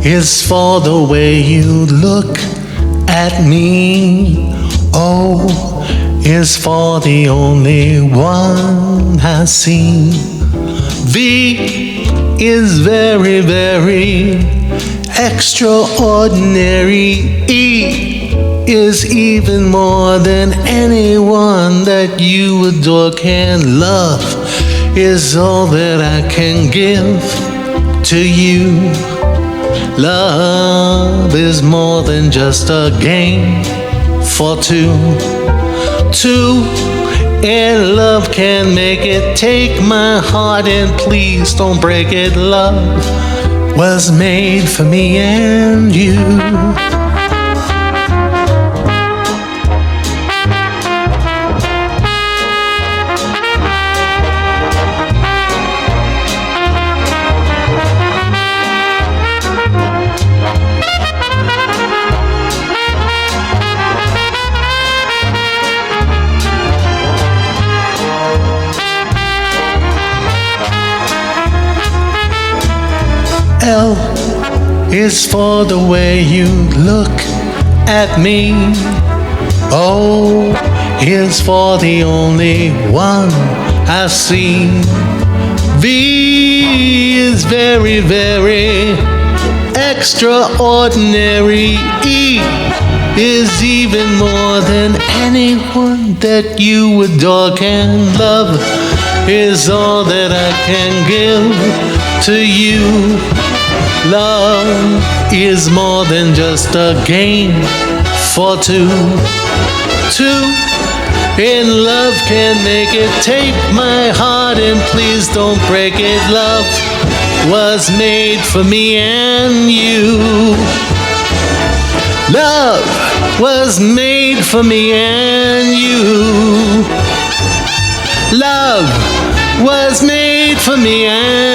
is for the way you look at me. O is for the only one I see. V is very, very extraordinary. E is even more than anyone that you adore can love, is all that I can give to you. Love is more than just a game for two. Two in love can make it. Take my heart and please don't break it. Love was made for me and you. L is for the way you look at me. O is for the only one I see. V is very, very extraordinary. E is even more than anyone that you adore can love, is all that I can give to you. Love is more than just a game for two. Two in love can make it. Take my heart and please don't break it. Love was made for me and you. Love was made for me and you. Love was made for me and